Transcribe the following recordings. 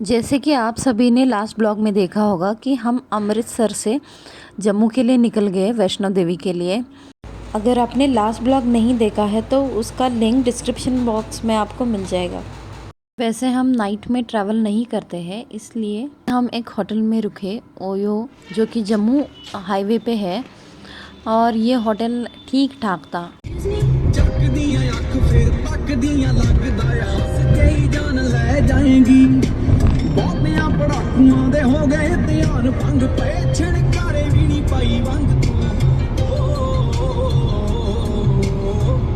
जैसे कि आप सभी ने लास्ट ब्लॉग में देखा होगा कि हम अमृतसर से जम्मू के लिए निकल गए वैष्णो देवी के लिए। अगर आपने लास्ट ब्लॉग नहीं देखा है तो उसका लिंक डिस्क्रिप्शन बॉक्स में आपको मिल जाएगा। वैसे हम नाइट में ट्रैवल नहीं करते हैं, इसलिए हम एक होटल में रुके, ओयो, जो कि जम्मू हाईवे पे है। और ये होटल ठीक ठाक था। ਬਹੁਤਿਆਂ ਪੜਾਕੂਆਂ ਦੇ ਹੋ ਗਏ ਧਿਆਨ ਭੰਗ ਪਏ ਛਿਣਕਾਰੇ ਵੀ ਨਹੀਂ ਪਾਈ ਵੰਗ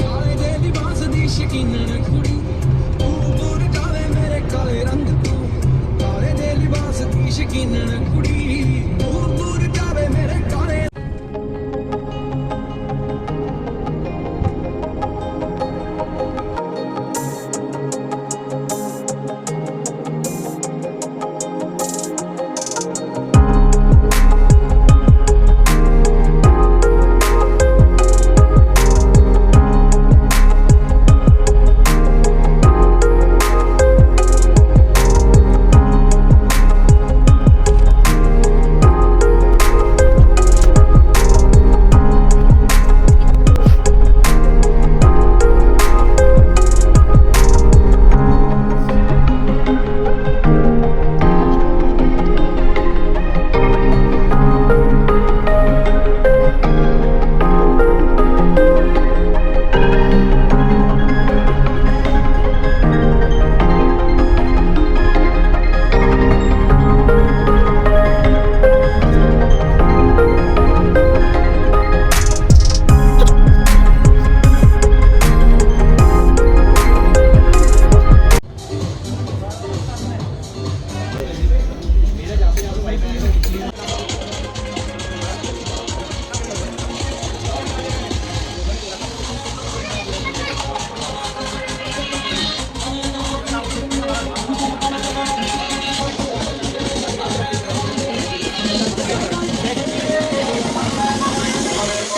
ਕਾਲੇ ਦੇ ਲਿਬਾਸ ਦੀ ਸ਼ਕੀਨਣ ਕੁੜੀ ਦੂਰ ਦੂਰ ਜਾਵੇ ਮੇਰੇ ਕਾਲੇ ਰੰਗ ਤੋਂ ਕਾਲੇ ਦੇ ਲਿਬਾਸ ਦੀ ਸ਼ਕੀਨਣ ਕੁੜੀ ਦੂਰ ਦੂਰ ਜਾਵੇ ਮੇਰੇ ਕਾਲੇ।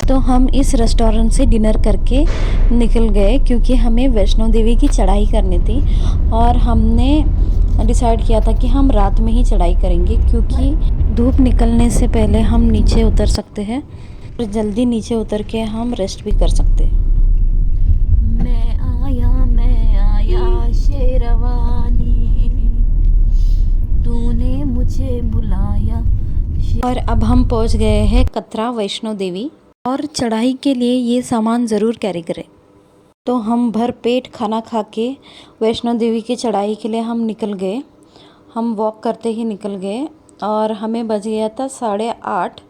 तो हम इस रेस्टोरेंट से डिनर करके निकल गए, क्योंकि हमें वैष्णो देवी की चढ़ाई करनी थी। और हमने डिसाइड किया था कि हम रात में ही चढ़ाई करेंगे, क्योंकि धूप निकलने से पहले हम नीचे उतर सकते हैं और जल्दी नीचे उतर के हम रेस्ट भी कर सकते हैं। मैं आया शेरवानी, तूने मुझे बुलाया। और अब हम पहुंच गए हैं कतरा वैष्णो देवी। और चढ़ाई के लिए ये सामान ज़रूर कैरी करें। तो हम भर पेट खाना खा के वैष्णो देवी की चढ़ाई के लिए हम निकल गए। हम वॉक करते ही निकल गए और हमें बज गया था 8:30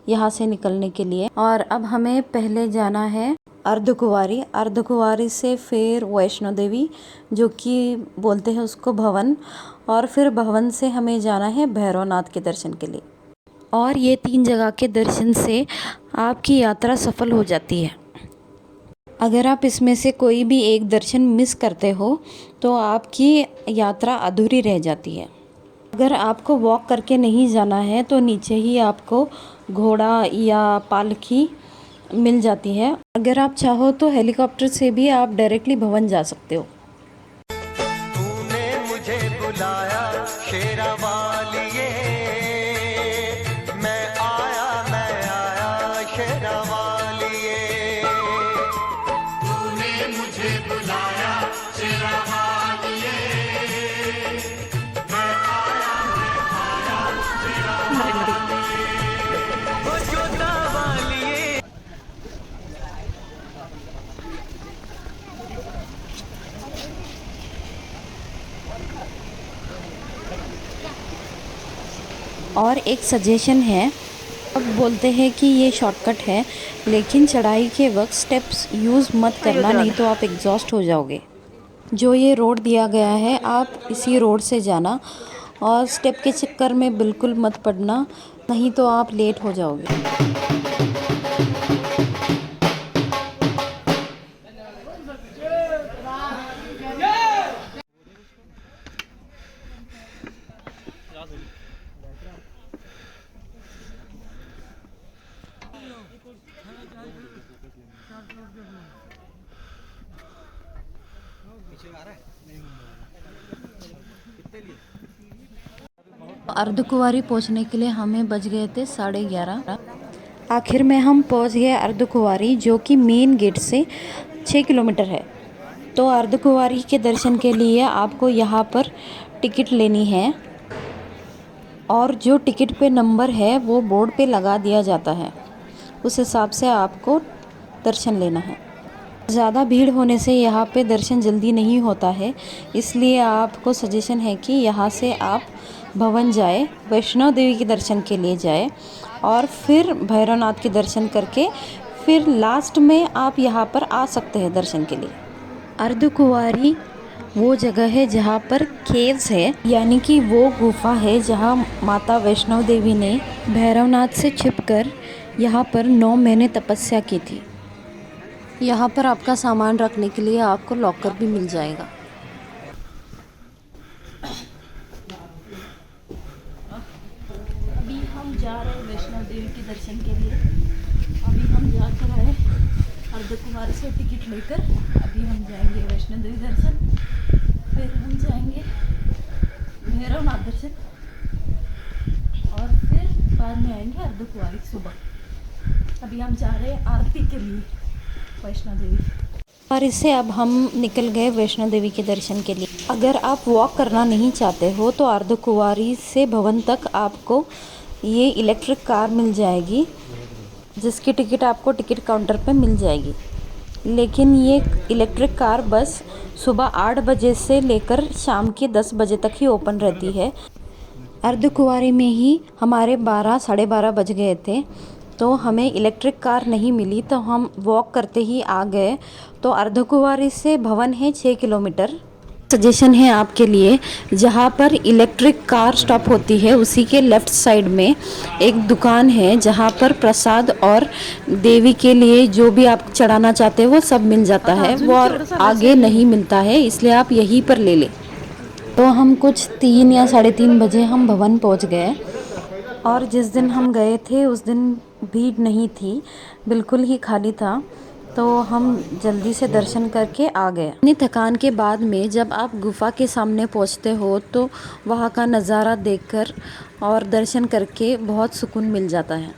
यहाँ से निकलने के लिए। और अब हमें पहले जाना है अर्धकुंवारी। अर्धकुंवारी से फिर वैष्णो देवी, जो कि बोलते हैं उसको भवन, और फिर भवन से हमें जाना है भैरवनाथ के दर्शन के लिए। और ये 3 जगह के दर्शन से आपकी यात्रा सफल हो जाती है। अगर आप इसमें से कोई भी एक दर्शन मिस करते हो तो आपकी यात्रा अधूरी रह जाती है। अगर आपको वॉक करके नहीं जाना है तो नीचे ही आपको घोड़ा या पालकी मिल जाती है। अगर आप चाहो तो हेलीकॉप्टर से भी आप डायरेक्टली भवन जा सकते हो। तूने मुझे बुलाया शेरावालिए, मैं आया शेरावालिए। तूने मुझे बुलाया शेरावालिए, मैं आया शेरावालिए। ओ जोतावालिए। और एक सजेशन है, अब बोलते हैं कि ये शॉर्टकट है, लेकिन चढ़ाई के वक्त स्टेप्स यूज़ मत करना, नहीं तो आप एग्जॉस्ट हो जाओगे। जो ये रोड दिया गया है आप इसी रोड से जाना, और स्टेप के चक्कर में बिल्कुल मत पड़ना, नहीं तो आप लेट हो जाओगे। पीछे आ रहा है नहीं, कितने लिए अर्धकुंवारी पहुंचने के लिए हमें बज गए थे 11:30। आखिर में हम पहुंच गए अर्धकुंवारी, जो कि मेन गेट से 6 किलोमीटर है। तो अर्धकुंवारी के दर्शन के लिए आपको यहाँ पर टिकट लेनी है और जो टिकट पे नंबर है वो बोर्ड पे लगा दिया जाता है, उस हिसाब से आपको दर्शन लेना है। ज़्यादा भीड़ होने से यहाँ पे दर्शन जल्दी नहीं होता है, इसलिए आपको सजेशन है कि यहाँ से आप भवन जाए, वैष्णो देवी के दर्शन के लिए जाए और फिर भैरवनाथ के दर्शन करके फिर लास्ट में आप यहाँ पर आ सकते हैं दर्शन के लिए। अर्धकुंवारी वो जगह है जहाँ पर केव्स है, यानी कि वो गुफा है जहाँ माता वैष्णो देवी ने भैरवनाथ से छिपकर यहाँ पर 9 महीने तपस्या की थी। यहाँ पर आपका सामान रखने के लिए आपको लॉकर भी मिल जाएगा। अभी हम जा रहे हैं वैष्णो देवी के दर्शन के लिए। अभी हम जा कर आए अर्धकुंवारी से टिकट लेकर। अभी हम जाएंगे वैष्णो देवी दर्शन, फिर हम जाएंगे भैरवनाथ दर्शन और फिर बाद में आएंगे अर्धकुंवारी सुबह। अभी हम जा रहे हैं आरती के लिए वैष्णो देवी। और इससे अब हम निकल गए वैष्णो देवी के दर्शन के लिए। अगर आप वॉक करना नहीं चाहते हो तो अर्धकुंवारी से भवन तक आपको ये इलेक्ट्रिक कार मिल जाएगी, जिसकी टिकट आपको टिकट काउंटर पे मिल जाएगी। लेकिन ये इलेक्ट्रिक कार बस सुबह 8 बजे से लेकर शाम के 10 बजे तक ही ओपन रहती है। अर्धकुंवारी में ही हमारे 12 साढ़े 12 बज गए थे, तो हमें इलेक्ट्रिक कार नहीं मिली, तो हम वॉक करते ही आ गए। तो अर्धकुंवारी से भवन है 6 किलोमीटर। सजेशन है आपके लिए, जहाँ पर इलेक्ट्रिक कार स्टॉप होती है उसी के लेफ़्ट साइड में एक दुकान है जहाँ पर प्रसाद और देवी के लिए जो भी आप चढ़ाना चाहते हैं वो सब मिल जाता है। वो और आगे नहीं मिलता है, इसलिए आप यहीं पर ले लें। तो हम कुछ 3 या 3:30 बजे हम भवन पहुँच गए और जिस दिन हम गए थे उस दिन भीड़ नहीं थी, बिल्कुल ही खाली था। तो हम जल्दी से दर्शन करके आ गए। इतनी थकान के बाद में जब आप गुफा के सामने पहुंचते हो तो वहाँ का नज़ारा देखकर और दर्शन करके बहुत सुकून मिल जाता है।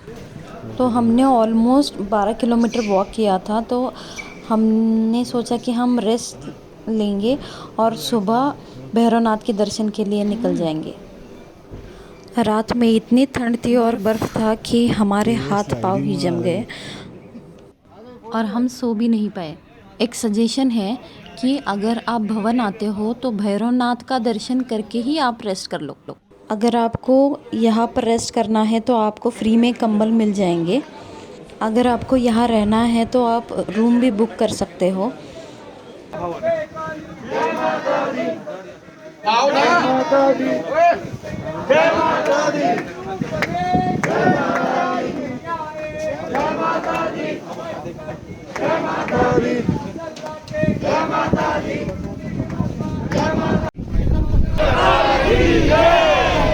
तो हमने ऑलमोस्ट 12 किलोमीटर वॉक किया था, तो हमने सोचा कि हम रेस्ट लेंगे और सुबह भैरवनाथ के दर्शन के लिए निकल जाएंगे। रात में इतनी ठंड थी और बर्फ़ था कि हमारे हाथ पाँव ही जम गए और हम सो भी नहीं पाए। एक सजेशन है कि अगर आप भवन आते हो तो भैरवनाथ का दर्शन करके ही आप रेस्ट कर लो। अगर आपको यहाँ पर रेस्ट करना है तो आपको फ्री में कंबल मिल जाएंगे। अगर आपको यहाँ रहना है तो आप रूम भी बुक कर सकते हो।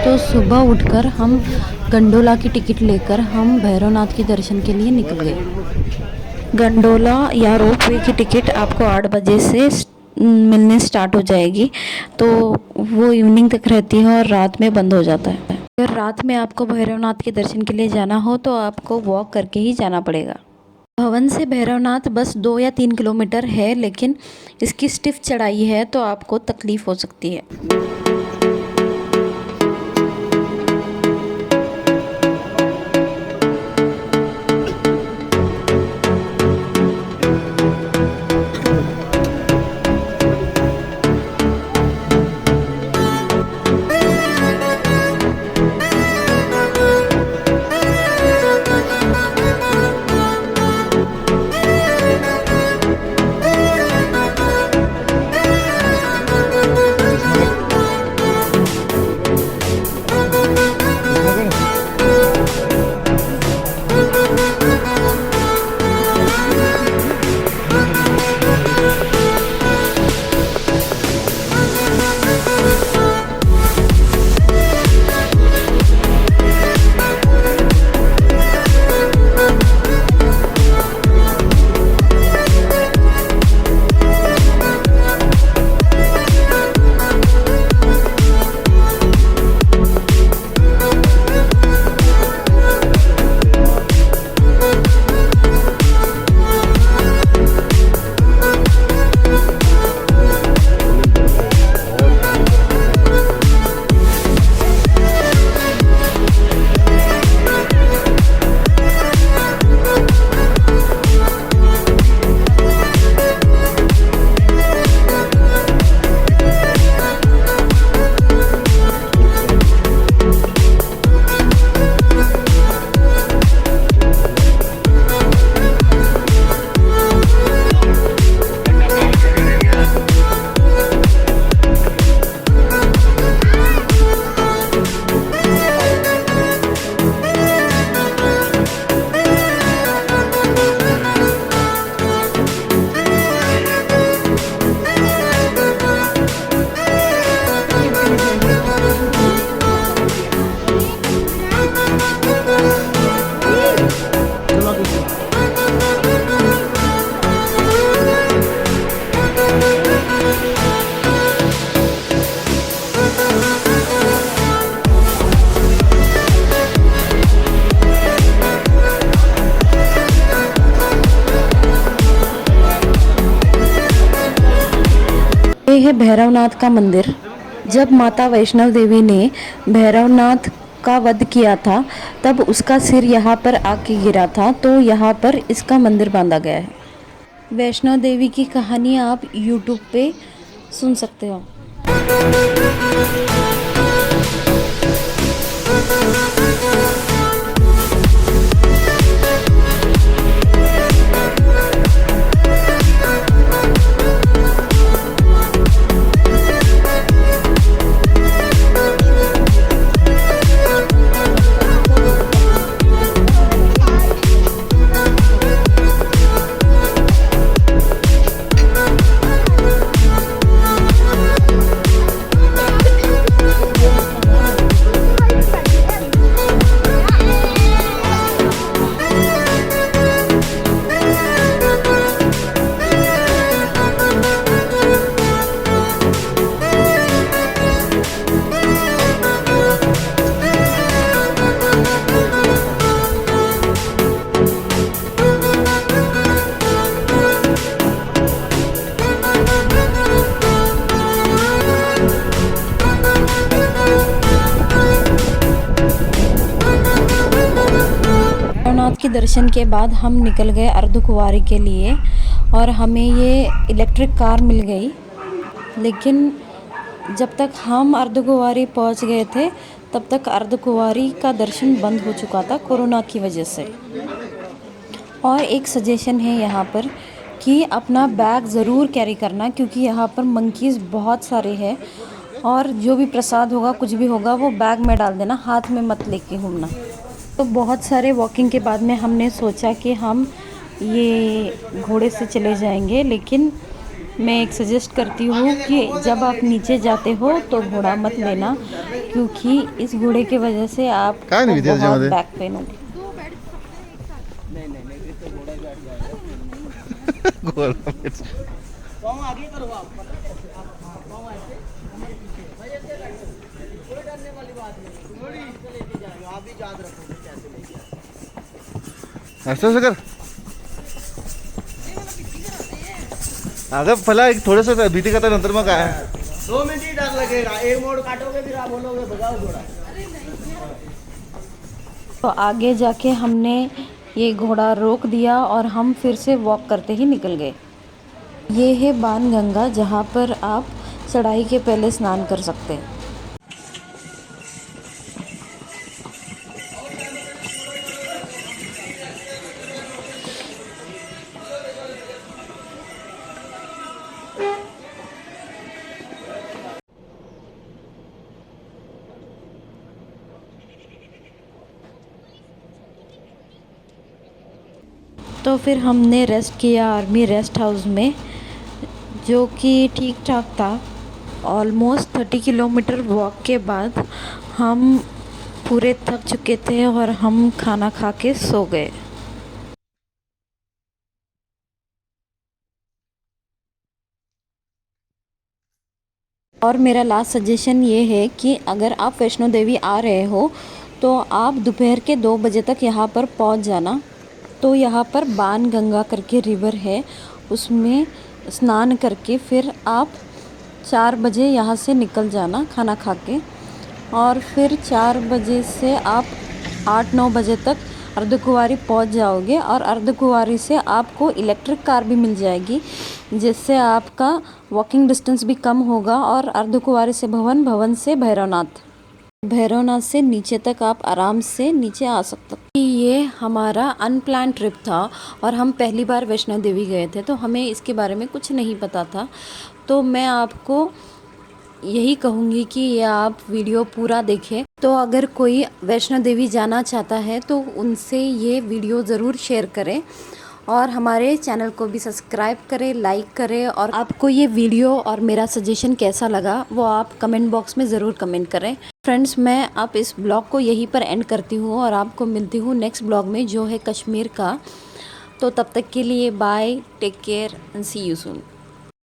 तो सुबह उठकर हम गंडोला की टिकट लेकर हम भैरवनाथ के दर्शन के लिए निकल गए। गंडोला या रोपवे की टिकट आपको 8 बजे से मिलने स्टार्ट हो जाएगी, तो वो इवनिंग तक रहती है और रात में बंद हो जाता है। अगर रात में आपको भैरवनाथ के दर्शन के लिए जाना हो तो आपको वॉक करके ही जाना पड़ेगा। भवन से भैरवनाथ बस 2 या 3 किलोमीटर है, लेकिन इसकी स्टिफ चढ़ाई है तो आपको तकलीफ़ हो सकती है। है भैरवनाथ का मंदिर। जब माता वैष्णव देवी ने भैरवनाथ का वध किया था तब उसका सिर यहाँ पर आके गिरा था, तो यहाँ पर इसका मंदिर बांधा गया है। वैष्णव देवी की कहानी आप यूट्यूब पे सुन सकते हो। भैरवनाथ के दर्शन के बाद हम निकल गए अर्धकुंवारी के लिए और हमें ये इलेक्ट्रिक कार मिल गई। लेकिन जब तक हम अर्धकुंवारी पहुंच गए थे तब तक अर्धकुंवारी का दर्शन बंद हो चुका था कोरोना की वजह से। और एक सजेशन है यहाँ पर कि अपना बैग ज़रूर कैरी करना, क्योंकि यहाँ पर मंकीज़ बहुत सारे हैं और जो भी प्रसाद होगा कुछ भी होगा वो बैग में डाल देना, हाथ में मत लेके घूमना। तो बहुत सारे वॉकिंग के बाद में हमने सोचा कि हम ये घोड़े से चले जाएंगे, लेकिन मैं एक सजेस्ट करती हूँ कि जब आप नीचे जाते हो तो घोड़ा मत लेना, क्योंकि इस घोड़े की वजह से आप बहुत बैक पेन होगी। ऐसा कर अगर फला एक थोड़ा सा भीती का नंतर मग काय 2 मिनट ही डर लगेगा, एक मोड़ काटोगे फिर आप बोलोगे भगाओ घोड़ा। तो आगे जाके हमने ये घोड़ा रोक दिया और हम फिर से वॉक करते ही निकल गए। ये है बाणगंगा, जहाँ पर आप चढ़ाई के पहले स्नान कर सकते हैं। तो फिर हमने रेस्ट किया आर्मी रेस्ट हाउस में, जो कि ठीक ठाक था। ऑलमोस्ट 30 किलोमीटर वॉक के बाद हम पूरे थक चुके थे और हम खाना खा के सो गए। और मेरा लास्ट सजेशन ये है कि अगर आप वैष्णो देवी आ रहे हो तो आप दोपहर के 2 बजे तक यहाँ पर पहुँच जाना। तो यहाँ पर बाणगंगा करके रिवर है, उसमें स्नान करके फिर आप 4 बजे यहाँ से निकल जाना खाना खा के, और फिर 4 बजे से आप 8-9 बजे तक अर्धकुंवारी पहुँच जाओगे। और अर्धकुंवारी से आपको इलेक्ट्रिक कार भी मिल जाएगी, जिससे आपका वॉकिंग डिस्टेंस भी कम होगा। और अर्धकुंवारी से भवन, भवन से भैरवनाथ से नीचे तक आप आराम से नीचे आ सकते हो। ये हमारा अनप्लान ट्रिप था और हम पहली बार वैष्णो देवी गए थे, तो हमें इसके बारे में कुछ नहीं पता था। तो मैं आपको यही कहूँगी कि ये आप वीडियो पूरा देखें। तो अगर कोई वैष्णो देवी जाना चाहता है तो उनसे ये वीडियो ज़रूर शेयर करें और हमारे चैनल को भी सब्सक्राइब करें, लाइक करें। और आपको ये वीडियो और मेरा सजेशन कैसा लगा वो आप कमेंट बॉक्स में ज़रूर कमेंट करें। फ्रेंड्स, मैं अब इस ब्लॉग को यहीं पर एंड करती हूँ और आपको मिलती हूँ नेक्स्ट ब्लॉग में, जो है कश्मीर का। तो तब तक के लिए bye, take care and see you soon.